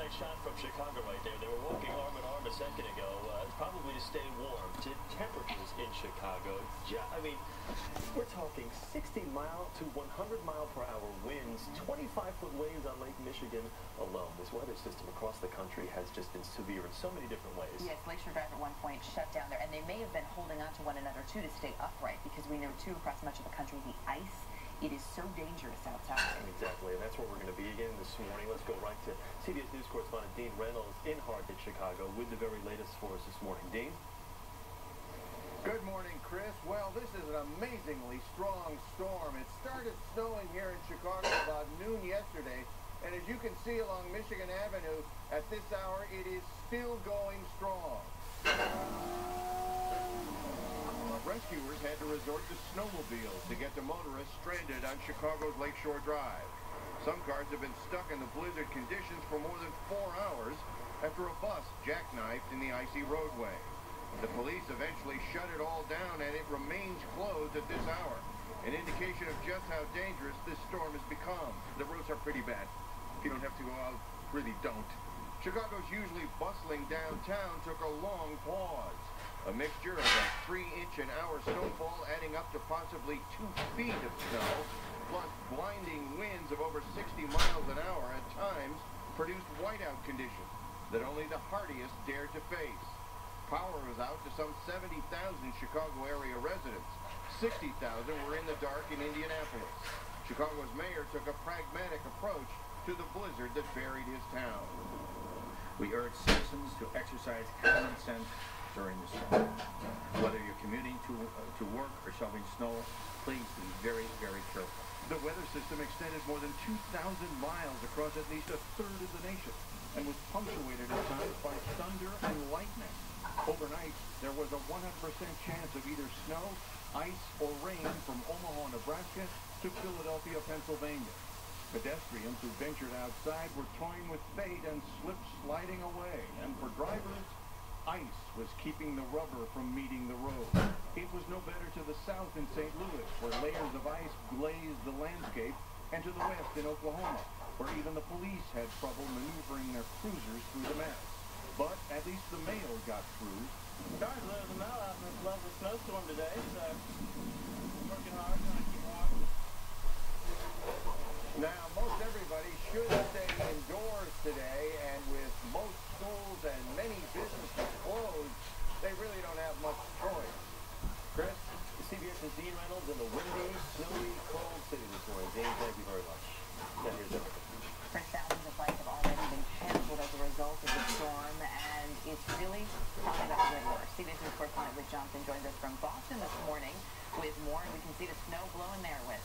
nice shot from Chicago right there. They were walking arm in arm a second ago, probably to stay warm. To temperatures in Chicago, I mean, we're talking 60 mile to 100 mile per hour winds, 25-foot waves on Lake Michigan alone. This weather system across the country has just been severe in so many different ways. Yes, Lakeshore Drive at one point shut down there, and they may have been holding on to one another too to stay upright, because we know too across much of the country the ice, it is so dangerous outside. Exactly, and that's where we're going to be again this morning. Let's go right to CBS News correspondent Dean Reynolds in hard-hit Chicago with the very latest for us this morning. Dean? Good morning, Chris. Well, this is an amazingly strong storm. It started snowing here in Chicago about noon yesterday, and as you can see along Michigan Avenue, at this hour, it is still going strong. Rescuers had to resort to snowmobiles to get the motorists stranded on Chicago's Lakeshore Drive. Some cars have been stuck in the blizzard conditions for more than 4 hours after a bus jackknifed in the icy roadway. The police eventually shut it all down, and it remains closed at this hour, an indication of just how dangerous this storm has become. The roads are pretty bad. If you don't have to go out, really don't. Chicago's usually bustling downtown took a long pause. A mixture of a 3-inch-an-hour snowfall adding up to possibly 2 feet of snow, plus blinding winds of over 60 miles an hour at times, produced whiteout conditions that only the hardiest dared to face. Power was out to some 70,000 Chicago area residents. 60,000 were in the dark in Indianapolis. Chicago's mayor took a pragmatic approach to the blizzard that buried his town. We urge citizens to exercise common sense during the storm. Whether you're commuting to work or shoveling snow, please be very, very careful. The weather system extended more than 2,000 miles across at least a third of the nation and was punctuated at times by thunder and lightning. Overnight, there was a 100% chance of either snow, ice, or rain from Omaha, Nebraska to Philadelphia, Pennsylvania. Pedestrians who ventured outside were toying with fate and slip-sliding away, and for drivers, ice was keeping the rubber from meeting the road. It was no better to the south in St. Louis, where layers of ice glazed the landscape, and to the west in Oklahoma, where even the police had trouble maneuvering their cruisers through the mess. But at least the mail got through. Started to lose the mail out in this lovely snowstorm today, so working hard, trying to keep warm. Now, most everybody should stay indoors today, and with most schools and many businesses closed, they really don't have much choice. Chris? CBS's Dean Reynolds in the windy, snowy, cold city this morning. Dean, thank you very much. Now here's everything. Chris, thousands of flights have already been canceled as a result of the storm, and it's really probably about to get worse. CBS News correspondent Rick Johnson joins us from Boston this morning with more, and we can see the snow blowing there with.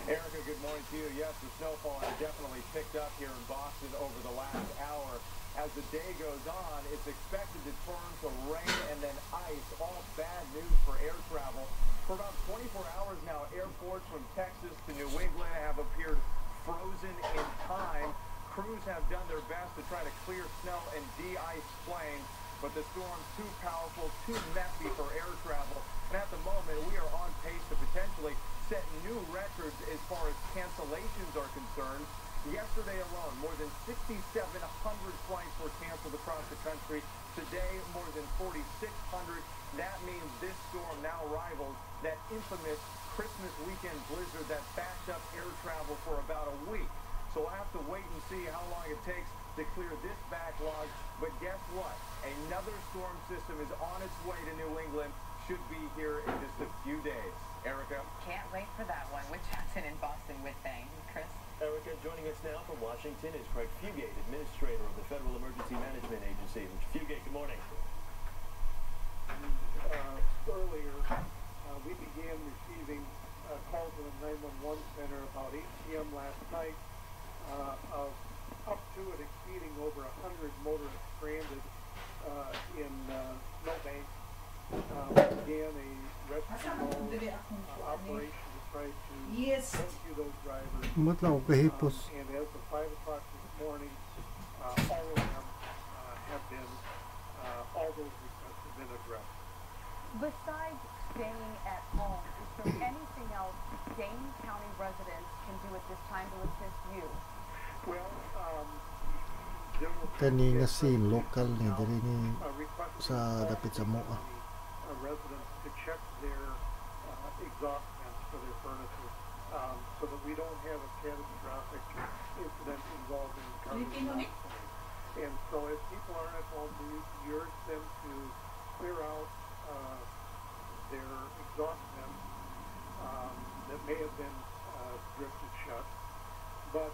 Erica, good morning to you. Yes, the snowfall has definitely picked up here in Boston over the last hour. As the day goes on, it's expected to turn to rain and then ice. All bad news for air travel. For about 24 hours now, airports from Texas to New England have appeared frozen in time. Crews have done their best to try to clear snow and de-ice planes, but the storm's too powerful, too messy for air travel. And at the moment, we are on pace to potentially set new records as far as cancellations are concerned. Yesterday alone, more than 6,700 flights were canceled across the country. Today, more than 4,600. That means this storm now rivals that infamous Christmas weekend blizzard that backed up air travel for about a week. So we'll have to wait and see how long it takes to clear this backlog. But guess what? Another storm system is on its way to New England. Should be here in just a few days. Erica? Can't wait for that one. With Johnson in Boston with Bang. Chris? Erica, joining us now from Washington is Craig Fugate, Administrator of the Federal Emergency Management Agency. Mr. Fugate, good morning. Earlier, we began receiving calls from the 911 center about 8 p.m. last night of up to and exceeding over 100 motorists stranded in Snowbank. Began a rescue operation to try to rescue those drivers. And as of 5 o'clock this morning, all of them have been, all those requests have been addressed. Besides staying at home, is there anything else Dane County residents can do at this time to assist you? Well, there will Kani be nga a scene resolution local ni now, diri ni requesting sa all dapit sa Moa. residents to check their exhaust vents for their furnaces, so that we don't have a catastrophic incident involving carbon monoxide. And so if people aren't at home, we urge them to clear out their exhaust vents that may have been drifted shut. But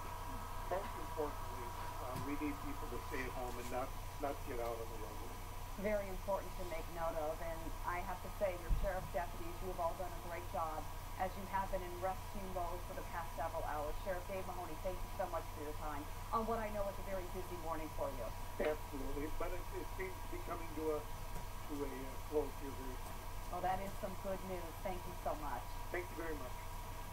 most importantly, we need people to stay at home and not get out on the road. Very important to make note of, and I have to say, your sheriff's deputies, you have all done a great job as you have been in rescue mode for the past several hours. Sheriff Dave Mahoney, thank you so much for your time on what I know is a very busy morning for you. Absolutely, but it seems to be coming to a close here very soon. Well, that is some good news. Thank you so much. Thank you very much.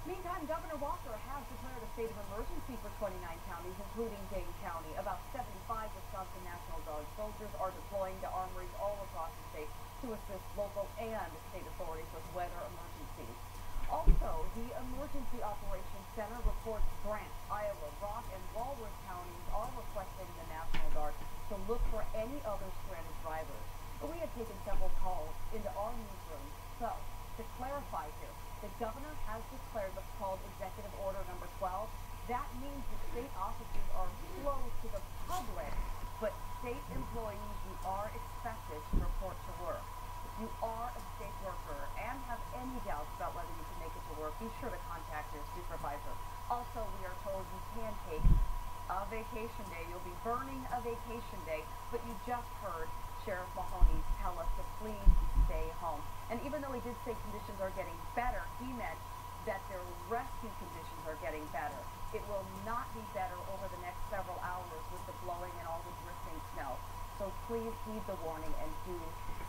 Meantime, Governor Walker has declared a state of emergency for 29 counties, including Dane County. About 75 Wisconsin National Guard soldiers are deploying to armories all across the state to assist local and state authorities with weather emergencies. Also, the Emergency Operations Center reports Grant, Iowa, Rock, and Walworth counties are requesting the National Guard to look for any other stranded drivers. We have taken several calls into our newsroom. So, to clarify here, the governor has declared what's called Executive Order Number 12. That means the state offices are closed to the public, but state employees, you are expected to report to work. If you are a state worker and have any doubts about whether you can make it to work, be sure to contact your supervisor. Also, we are told you can take a vacation day. You'll be burning a vacation day, but you just heard Sheriff Mahoney tell us to please stay home. And even though he did say conditions are getting better, he meant that their rescue conditions are getting better. It will not be better over the next several hours with the blowing and all the drifting snow. So please heed the warning and do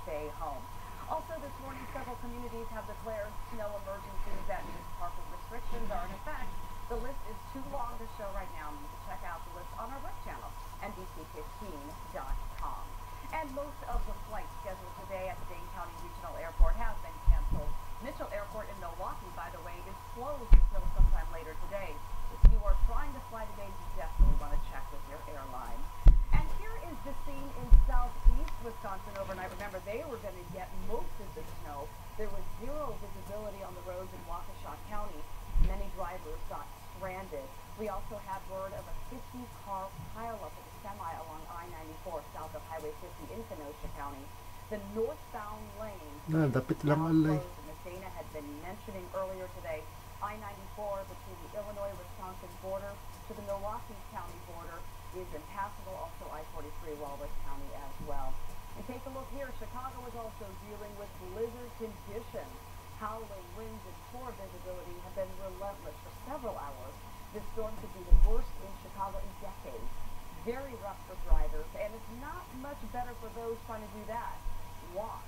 stay home. Also this morning, several communities have declared snow emergencies. That means parking restrictions are in effect. The list is too long to show right now. You can check out the list on our web channel, NBC15.com. And most of the flights scheduled today at the Dane County Regional Airport have been canceled. Mitchell Airport in Milwaukee, by the way, is closed until sometime later today. If you are trying to fly today, you definitely want to check with your airline. And here is the scene in southeast Wisconsin overnight. Remember, they were going to get most of the snow. There was zero visibility on the roads in Waukesha County. Many drivers got stranded. We also had word of a 50-car pileup of a semi along I-94 south of Highway 50 in Kenosha County. The northbound lane Dapit now lang alay. closed, and as Dana had been mentioning earlier today, I-94 between the Illinois-Wisconsin border to the Milwaukee County border is impassable. Also I-43 Walworth County as well. And take a look here. Chicago is also dealing with blizzard conditions. Howling winds and poor visibility have been relentless for several hours. This storm could be the worst in Chicago in decades. Very rough for drivers, and it's not much better for those trying to do that. Why?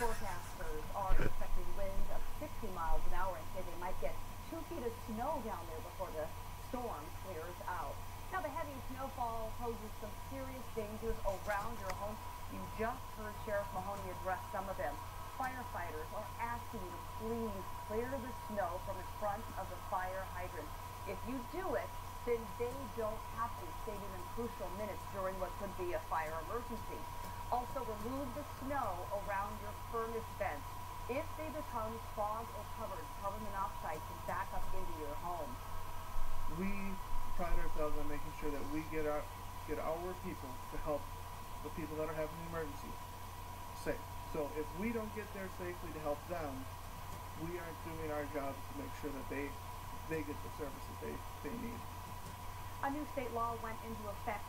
Forecasters are expecting winds of 60 miles an hour and say they might get 2 feet of snow down there before the storm clears out. Now, the heavy snowfall poses some serious dangers around your home. You just heard Sheriff Mahoney address some of them. Firefighters are asking you to please clear the snow from in front of the fire hydrant. If you do it, then they don't have to, saving them crucial minutes during what could be a fire emergency. Also, remove the snow around your furnace vents. If they become clogged or covered, carbon monoxide can back up into your home. We pride ourselves on making sure that we get our people to help the people that are having an emergency safe. So if we don't get there safely to help them, we aren't doing our jobs to make sure that they get the services they need. A new state law went into effect